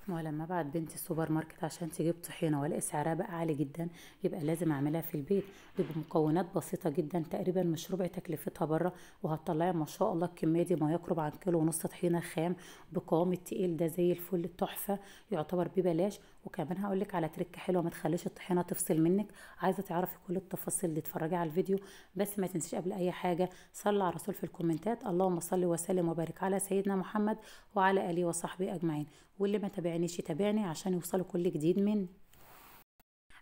ولما ابعت بنتي السوبر ماركت عشان تجيب طحينة والاقي سعرها بقى عالي جدا، يبقى لازم اعملها في البيت. دي بمكونات بسيطة جدا، تقريبا مش ربع تكلفتها بره، وهتطلعي ما شاء الله الكمية دي ما يقرب عن كيلو ونص طحينة خام بقوام التقيل ده زي الفل، تحفة، يعتبر ببلاش. وكمان هقولك على تركة حلوة ما تخليش الطحينة تفصل منك. عايزة تعرفي كل التفاصيل دي اتفرجي على الفيديو. بس ما تنسيش قبل اي حاجة صلي على الرسول في الكومنتات، اللهم صل وسلم وبارك على سيدنا محمد وعلى اله وصحبه اجمعين. واللي ما تابعنيش يتابعني عشان يوصلوا كل جديد مني.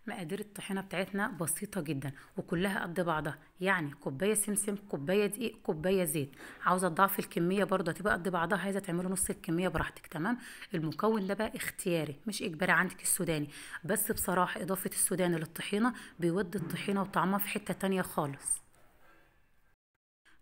مقادير الطحينه بتاعتنا بسيطه جدا وكلها قد بعضها، يعني كوبايه سمسم، كوبايه دقيق، كوبايه زيت. عاوزه تضاعفي الكميه برضه تبقى قد بعضها، عايزه تعملي نص الكميه براحتك. تمام. المكون ده بقى اختياري مش اجباري، عندك السوداني. بس بصراحه اضافه السوداني للطحينه بيودي الطحينه وطعمها في حته تانية خالص.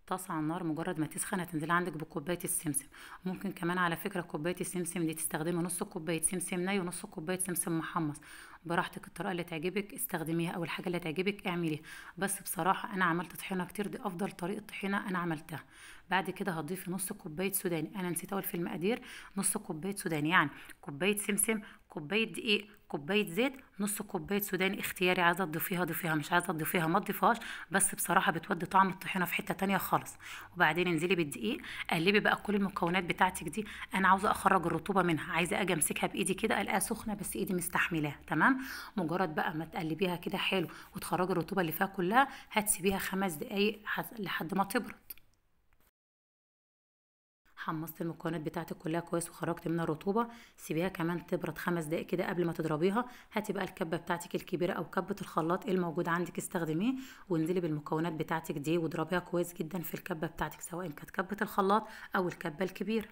طاسة على النار، مجرد ما تسخن هتنزلي عندك بكوباية السمسم. ممكن كمان على فكرة كوباية السمسم دي تستخدمي نص كوباية سمسم ني ونص كوباية سمسم محمص، براحتك. الطريقة اللي تعجبك استخدميها، او الحاجة اللي تعجبك اعمليها. بس بصراحة انا عملت طحينة كتير، دي افضل طريقة طحينة انا عملتها. بعد كده هتضيفي نص كوباية سوداني، انا نسيت اقول في المقادير، نص كوباية سوداني يعني كوباية سمسم، كوباية دقيق، كوباية زيت، نص كوباية سوداني اختياري. عايزة تضيفيها ضيفيها، مش عايزة تضيفيها ما تضيفهاش. بس بصراحة بتودي طعم الطحينة في حتة تانية خالص. وبعدين انزلي بالدقيق، قلبي بقى كل المكونات بتاعتك دي. انا عاوزة اخرج الرطوبة منها، عايزة اجي امسكها بايدي كده الاقيها سخنة بس ايدي مستحملاها. تمام. مجرد بقى ما تقلبيها كده حلو وتخرجي الرطوبة اللي فيها كلها، هتسيبيها 5 دقايق لحد ما تبرد. حمصت المكونات بتاعتك كلها كويس وخرجت منها الرطوبه، سيبيها كمان تبرد 5 دقايق كده قبل ما تضربيها. هاتي بقى الكبه بتاعتك الكبيره او كبه الخلاط الموجود عندك استخدميه، وانزلي بالمكونات بتاعتك دي واضربيها كويس جدا في الكبه بتاعتك، سواء كانت كبه الخلاط او الكبه الكبيره.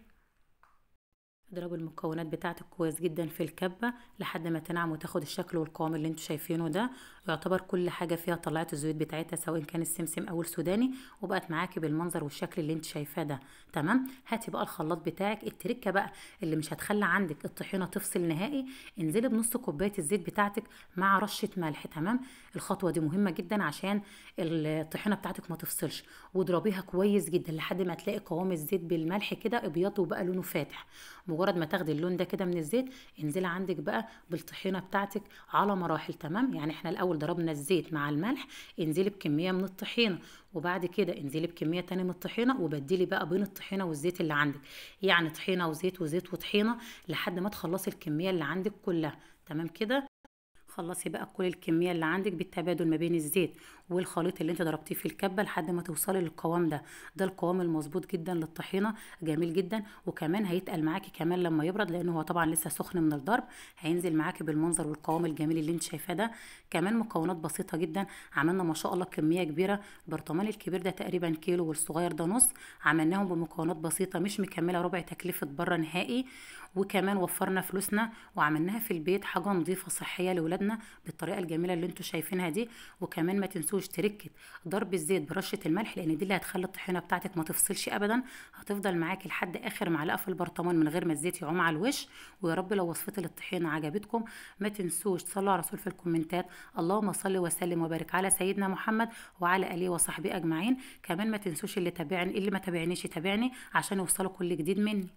اضربوا المكونات بتاعتك كويس جدا في الكبه لحد ما تنعم وتاخد الشكل والقوام اللي انتوا شايفينه ده. يعتبر كل حاجه فيها طلعت الزيوت بتاعتها، سواء كان السمسم او السوداني، وبقت معاكي بالمنظر والشكل اللي انت شايفاه ده. تمام. هاتي بقى الخلاط بتاعك، التركه بقى اللي مش هتخلي عندك الطحينه تفصل نهائي، انزلي بنص كوبايه الزيت بتاعتك مع رشه ملح. تمام. الخطوه دي مهمه جدا عشان الطحينه بتاعتك ما تفصلش. واضربيها كويس جدا لحد ما تلاقي قوام الزيت بالملح كده ابيض وبقى لونه فاتح. مجرد ما تاخدي اللون ده كده من الزيت، انزلي عندك بقى بالطحينه بتاعتك على مراحل. تمام. يعني احنا الاول ضربنا الزيت مع الملح، انزلي بكميه من الطحينه، وبعد كده انزلي بكميه تانية من الطحينه، وبدلي بقى بين الطحينه والزيت اللي عندك، يعني طحينه وزيت وزيت وطحينه لحد ما تخلصي الكميه اللي عندك كلها. تمام كده. خلصي بقى كل الكميه اللي عندك بالتبادل ما بين الزيت والخليط اللي انت ضربتيه في الكبه لحد ما توصلي للقوام ده. ده القوام المظبوط جدا للطحينه، جميل جدا. وكمان هيتقل معاكي كمان لما يبرد، لانه هو طبعا لسه سخن من الضرب، هينزل معاكي بالمنظر والقوام الجميل اللي انت شايفاه ده. كمان مكونات بسيطه جدا، عملنا ما شاء الله كميه كبيره. البرطمان الكبير ده تقريبا كيلو والصغير ده نص، عملناهم بمكونات بسيطه مش مكمله ربع تكلفه بره نهائي. وكمان وفرنا فلوسنا وعملناها في البيت، حاجه نظيفه صحيه لاولادنا بالطريقه الجميله اللي انتوا شايفينها دي. وكمان ما تنسوش تركه ضرب الزيت برشه الملح، لان دي اللي هتخلي الطحينه بتاعتك ما تفصلش ابدا، هتفضل معاكي لحد اخر معلقه في البرطمان من غير ما الزيت يعوم على الوش. ويا رب لو وصفتي للطحينه عجبتكم ما تنسوش تصلوا على رسول في الكومنتات، اللهم صل وسلم وبارك على سيدنا محمد وعلى اله وصحبه اجمعين. كمان ما تنسوش اللي ما تابعنيش يتابعني عشان يوصلوا كل جديد مني.